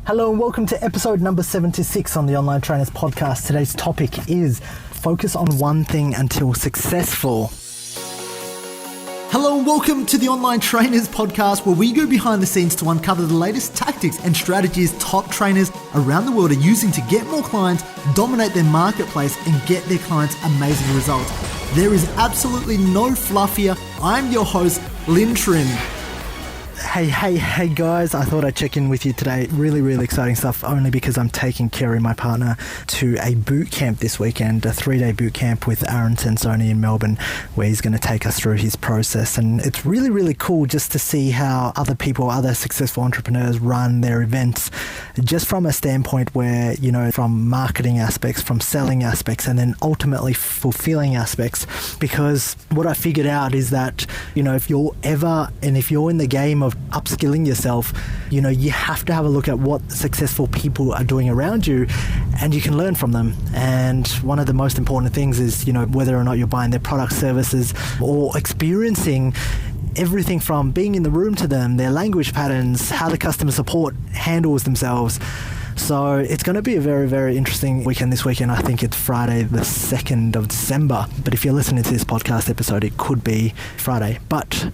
Hello and welcome to episode number 76 on the Online Trainers Podcast. Today's topic is focus on one thing until successful. Hello and welcome to the Online Trainers Podcast, where we go behind the scenes to uncover the latest tactics and strategies top trainers around the world are using to get more clients, dominate their marketplace, and get their clients amazing results. There is absolutely no fluff here. I'm your host, Lynn Trim. Hey guys, I thought I'd check in with you today. Really exciting stuff, only because I'm taking Kerry, my partner, to a boot camp this weekend, a 3-day boot camp with Aaron Sensoni in Melbourne, where he's going to take us through his process. And it's really cool just to see how other people, other successful entrepreneurs run their events, just from a standpoint where, you know, from marketing aspects, from selling aspects, and then ultimately fulfilling aspects. Because what I figured out is that, you know, if you're in the game of upskilling yourself, you know, you have to have a look at what successful people are doing around you, and you can learn from them. And one of the most important things is, you know, whether or not you're buying their products, services, or experiencing everything from being in the room to them, their language patterns, how the customer support handles themselves. So it's going to be a very interesting weekend this weekend. I think it's Friday the 2nd of December, but if you're listening to this podcast episode, it could be Friday. But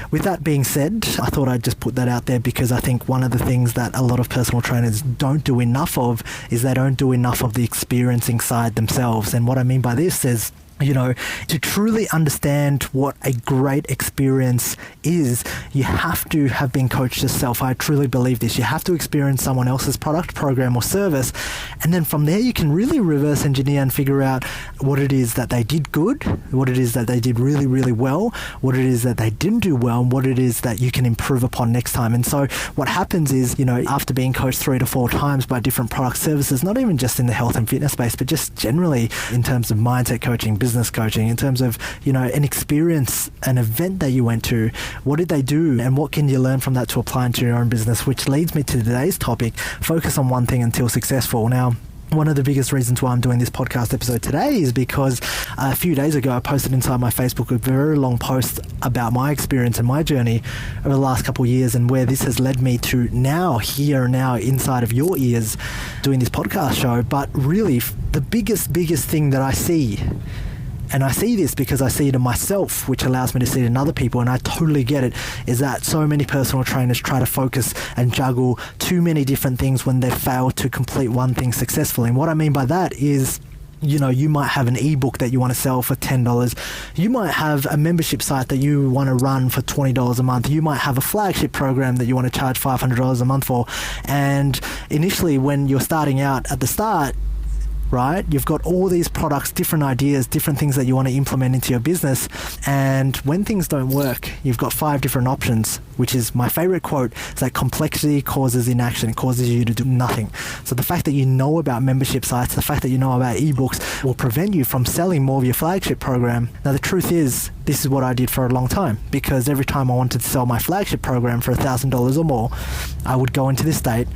with that being said, I thought I'd just put that out there, because I think one of the things that a lot of personal trainers don't do enough of is they don't do enough of the experiencing side themselves. And what I mean by this is, you know, to truly understand what a great experience is, you have to have been coached yourself. I truly believe this. You have to experience someone else's product, program, or service. And then from there, you can really reverse engineer and figure out what it is that they did good, what it is that they did really well, what it is that they didn't do well, and what it is that you can improve upon next time. And so what happens is, you know, after being coached 3 to 4 times by different product services, not even just in the health and fitness space, but just generally in terms of mindset coaching, business coaching, in terms of, you know, an experience, an event that you went to, what did they do, and what can you learn from that to apply into your own business? Which leads me to today's topic: focus on one thing until successful. Now, one of the biggest reasons why I'm doing this podcast episode today is because a few days ago I posted inside my Facebook a very long post about my experience and my journey over the last couple of years, and where this has led me to now inside of your ears doing this podcast show. But really, the biggest thing that I see, and I see this because I see it in myself, which allows me to see it in other people, and I totally get it, is that so many personal trainers try to focus and juggle too many different things when they fail to complete one thing successfully. And what I mean by that is, you know, you might have an ebook that you want to sell for $10. You might have a membership site that you want to run for $20 a month. You might have a flagship program that you want to charge $500 a month for. And initially, when you're starting out at the start, right, you've got all these products, different ideas, different things that you want to implement into your business. And when things don't work, you've got 5 different options, which is my favorite quote. It's like, complexity causes inaction. It causes you to do nothing. So the fact that you know about membership sites, the fact that you know about ebooks, will prevent you from selling more of your flagship program. Now, the truth is, this is what I did for a long time, because every time I wanted to sell my flagship program for $1,000 or more, I would go into this state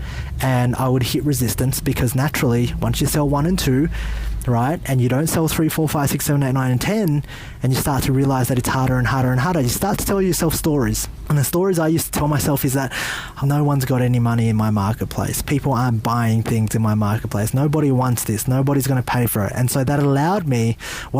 and I would hit resistance, because naturally, once you sell 1 and 2, right, and you don't sell 3, 4, 5, 6, 7, 8, 9, and 10, and you start to realize that it's harder and harder, you start to tell yourself stories. And the stories I used to tell myself is that, oh, no one's got any money in my marketplace. People aren't buying things in my marketplace. Nobody wants this. Nobody's going to pay for it. And so what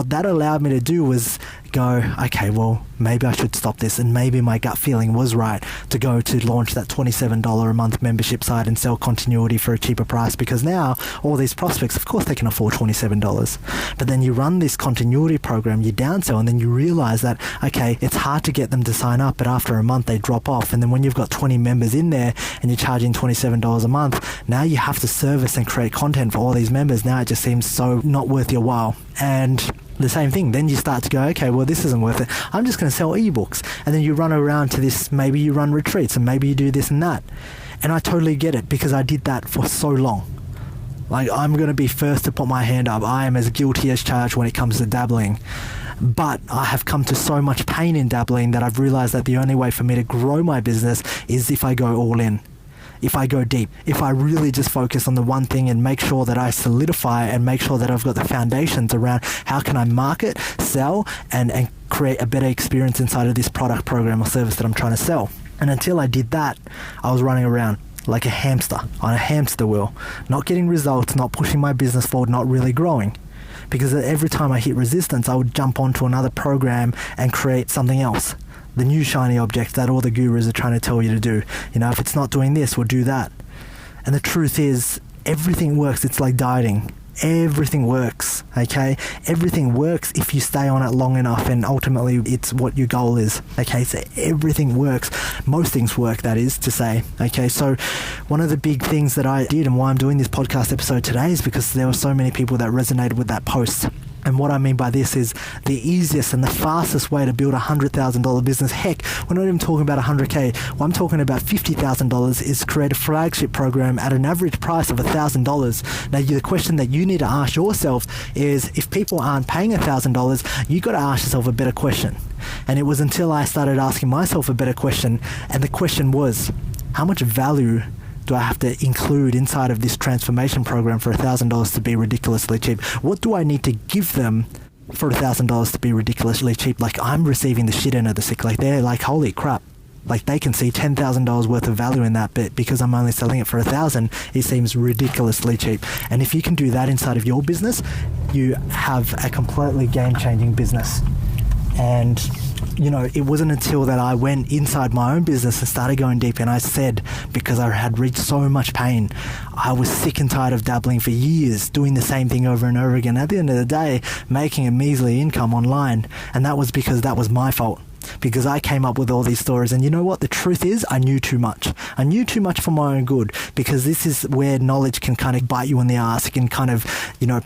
that allowed me to do was go, okay, well, maybe I should stop this, and maybe my gut feeling was right to go to launch that $27 a month membership site and sell continuity for a cheaper price, because now all these prospects, of course, they can afford $27. But then you run this continuity program, you downsell, and then you realize that, okay, it's hard to get them to sign up, but after a month they drop off. And then when you've got 20 members in there and you're charging $27 a month, now you have to service and create content for all these members. Now it just seems so not worth your while. And the same thing, then you start to go, okay, well, this isn't worth it. I'm just going to sell ebooks. And then you run around to this, maybe you run retreats, and maybe you do this and that. And I totally get it, because I did that for so long. Like, I'm going to be first to put my hand up. I am as guilty as charged when it comes to dabbling. But I have come to so much pain in dabbling that I've realized that the only way for me to grow my business is if I go all in. If I go deep, if I really just focus on the one thing and make sure that I solidify and make sure that I've got the foundations around how can I market, sell, and create a better experience inside of this product, program, or service that I'm trying to sell. And until I did that, I was running around. like a hamster on a hamster wheel, not getting results, not pushing my business forward, not really growing. Because every time I hit resistance, I would jump onto another program and create something else. The new shiny object that all the gurus are trying to tell you to do. If it's not doing this, we'll do that. And the truth is, everything works. It's like dieting. Everything works, okay? Everything works if you stay on it long enough, and ultimately it's what your goal is, okay? So everything works. Most things work, that is to say, okay? So one of the big things that I did, and why I'm doing this podcast episode today, is because there were so many people that resonated with that post. And what I mean by this is the easiest and the fastest way to build a $100,000 business. Heck, we're not even talking about $100K. Well, I'm talking about $50,000 is create a flagship program at an average price of $1,000. Now, the question that you need to ask yourself is, if people aren't paying $1,000, you got to ask yourself a better question. And it was until I started asking myself a better question, and the question was, how much value do I have to include inside of this transformation program for $1,000 to be ridiculously cheap? What do I need to give them for $1,000 to be ridiculously cheap? Like, I'm receiving the shit end of the stick. Like, they're like, holy crap. Like, they can see $10,000 worth of value in that, but because I'm only selling it for $1,000, it seems ridiculously cheap. And if you can do that inside of your business, you have a completely game-changing business. And it wasn't until that I went inside my own business and started going deep, and I said, because I had reached so much pain, I was sick and tired of dabbling for years, doing the same thing over and over again. At the end of the day, making a measly income online. And that was because that was my fault. Because I came up with all these stories, and you know what? The truth is, I knew too much. I knew too much for my own good, because this is where knowledge can kind of bite you in the ass. It can kind of,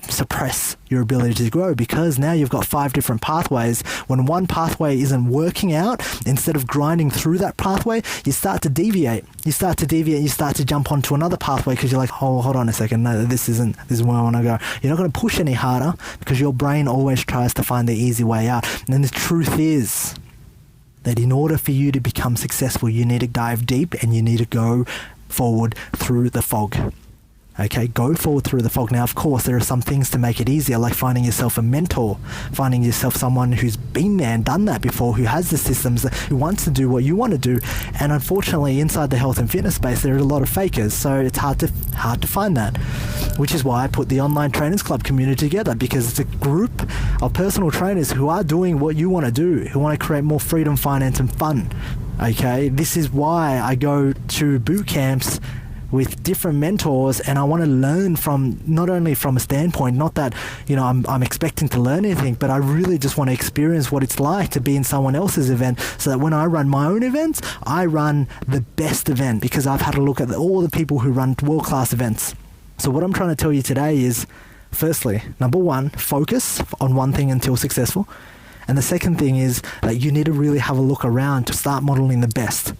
suppress your ability to grow, because now you've got 5 different pathways. When one pathway isn't working out, instead of grinding through that pathway, you start to deviate. You start to jump onto another pathway because you're like, oh, hold on a second. No, this isn't where I want to go. You're not going to push any harder because your brain always tries to find the easy way out. And the truth is that in order for you to become successful, you need to dive deep and you need to go forward through the fog. Okay, go forward through the fog. Now, of course, there are some things to make it easier, like finding yourself a mentor, finding yourself someone who's been there and done that before, who has the systems, who wants to do what you want to do. And unfortunately, inside the health and fitness space, there are a lot of fakers, so it's hard to find that. Which is why I put the Online Trainers Club community together, because it's a group of personal trainers who are doing what you want to do, who want to create more freedom, finance, and fun. Okay, this is why I go to boot camps with different mentors, and I want to learn from, not only from a standpoint, not that I'm expecting to learn anything, but I really just want to experience what it's like to be in someone else's event, so that when I run my own events, I run the best event, because I've had a look at all the people who run world-class events. So what I'm trying to tell you today is, firstly, number one, focus on one thing until successful. And the second thing is that you need to really have a look around to start modeling the best.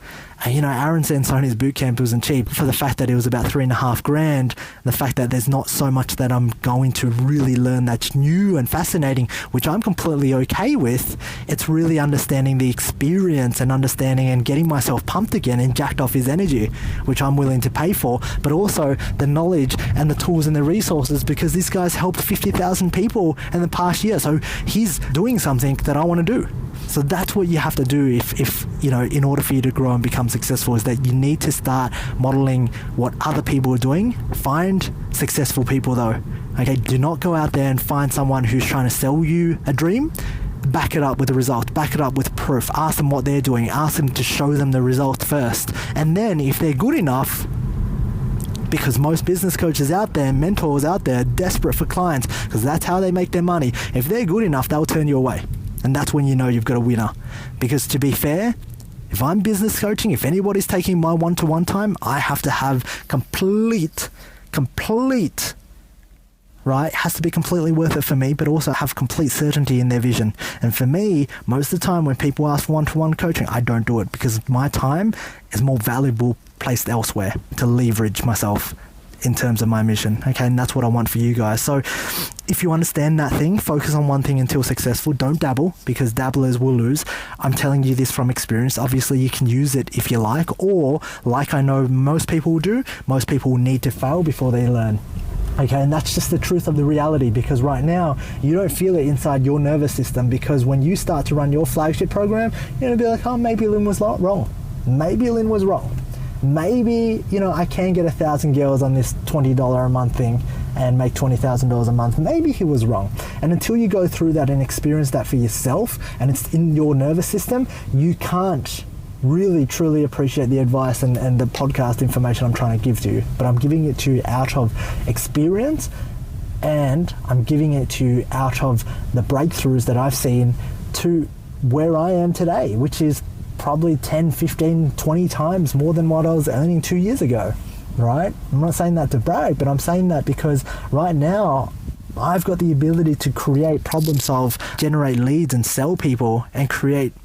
And Aaron Sansoni's bootcamp wasn't cheap, for the fact that it was about $3,500, the fact that there's not so much that I'm going to really learn that's new and fascinating, which I'm completely okay with. It's really understanding the experience and understanding and getting myself pumped again and jacked off his energy, which I'm willing to pay for, but also the knowledge and the tools and the resources, because this guy's helped 50,000 people in the past year. So he's doing something that I want to do. So that's what you have to do if in order for you to grow and become successful, is that you need to start modeling what other people are doing. Find successful people though. Okay, do not go out there and find someone who's trying to sell you a dream. Back it up with the results, back it up with proof. Ask them what they're doing, ask them to show them the results first. And then if they're good enough, because most business coaches out there, mentors out there, are desperate for clients, because that's how they make their money. If they're good enough, they'll turn you away. And that's when you know you've got a winner. Because to be fair, if I'm business coaching, if anybody's taking my one-to-one time, I have to have complete, right? It has to be completely worth it for me, but also have complete certainty in their vision. And for me, most of the time when people ask for one-to-one coaching, I don't do it, because my time is more valuable placed elsewhere to leverage myself in terms of my mission. Okay, and that's what I want for you guys. So if you understand that thing, focus on one thing until successful. Don't dabble, because dabblers will lose. I'm telling you this from experience. Obviously you can use it if you like, or like I know most people will do, most people will need to fail before they learn. Okay, and that's just the truth of the reality, because right now you don't feel it inside your nervous system, because when you start to run your flagship program, you're going to be like, oh, maybe Lynn was wrong. Maybe Lynn was wrong. maybe, I can get 1,000 girls on this $20 a month thing and make $20,000 a month. Maybe he was wrong. And until you go through that and experience that for yourself, and it's in your nervous system, you can't really truly appreciate the advice and the podcast information I'm trying to give to you. But I'm giving it to you out of experience, and I'm giving it to you out of the breakthroughs that I've seen to where I am today, which is probably 10, 15, 20 times more than what I was earning 2 years ago, right? I'm not saying that to brag, but I'm saying that because right now I've got the ability to create, problem solve, generate leads and sell people and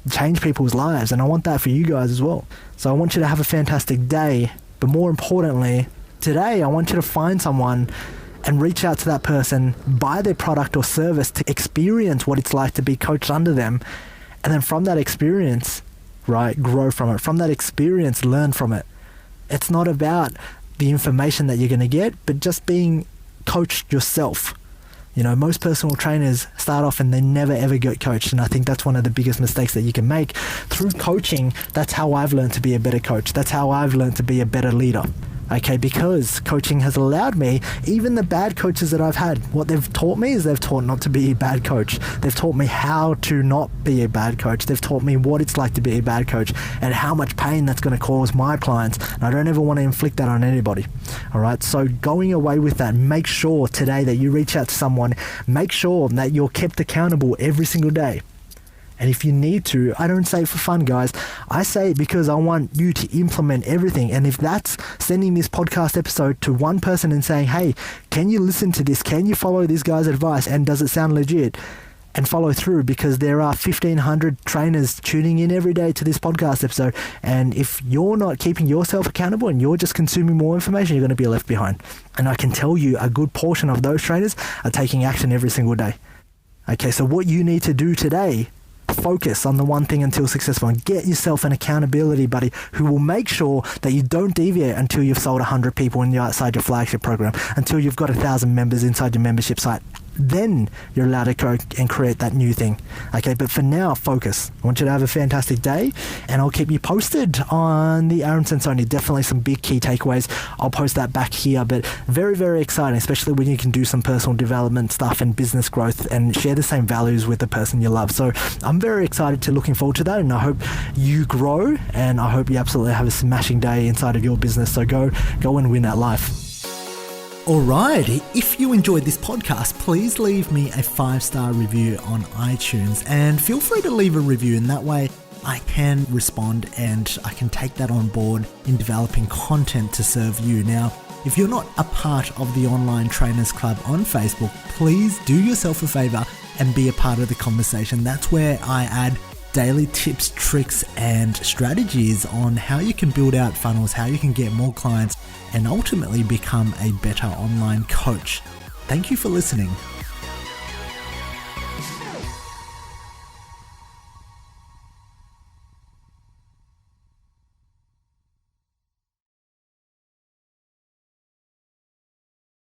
change people's lives. And I want that for you guys as well. So I want you to have a fantastic day. But more importantly, today I want you to find someone and reach out to that person, buy their product or service to experience what it's like to be coached under them. And then from that experience, right, grow from it. From that experience, learn from it. It's not about the information that you're going to get, but just being coached yourself. Most personal trainers start off and they never ever get coached. And I think that's one of the biggest mistakes that you can make. Through coaching, that's how I've learned to be a better coach. That's how I've learned to be a better leader. Okay, because coaching has allowed me, even the bad coaches that I've had, what they've taught me is they've taught not to be a bad coach. They've taught me how to not be a bad coach. They've taught me what it's like to be a bad coach and how much pain that's going to cause my clients. And I don't ever want to inflict that on anybody. All right, so going away with that, make sure today that you reach out to someone, make sure that you're kept accountable every single day. And if you need to, I don't say it for fun, guys. I say it because I want you to implement everything. And if that's sending this podcast episode to one person and saying, hey, can you listen to this? Can you follow this guy's advice? And does it sound legit? And follow through, because there are 1,500 trainers tuning in every day to this podcast episode. And if you're not keeping yourself accountable and you're just consuming more information, you're going to be left behind. And I can tell you a good portion of those trainers are taking action every single day. Okay, so what you need to do today, focus on the one thing until successful, and get yourself an accountability buddy who will make sure that you don't deviate until you've sold 100 people inside your flagship program, until you've got 1,000 members inside your membership site. Then you're allowed to go and create that new thing. Okay, but for now, focus. I want you to have a fantastic day, and I'll keep you posted on the Aaron Sensoni. Definitely some big key takeaways. I'll post that back here, but very, very exciting, especially when you can do some personal development stuff and business growth and share the same values with the person you love. So I'm very excited to looking forward to that, and I hope you grow, and I hope you absolutely have a smashing day inside of your business. So go and win that life. Alright, if you enjoyed this podcast, please leave me a 5-star review on iTunes, and feel free to leave a review, and that way I can respond and I can take that on board in developing content to serve you. Now, if you're not a part of the Online Trainers Club on Facebook, please do yourself a favor and be a part of the conversation. That's where I add daily tips, tricks, and strategies on how you can build out funnels, how you can get more clients, and ultimately become a better online coach. Thank you for listening.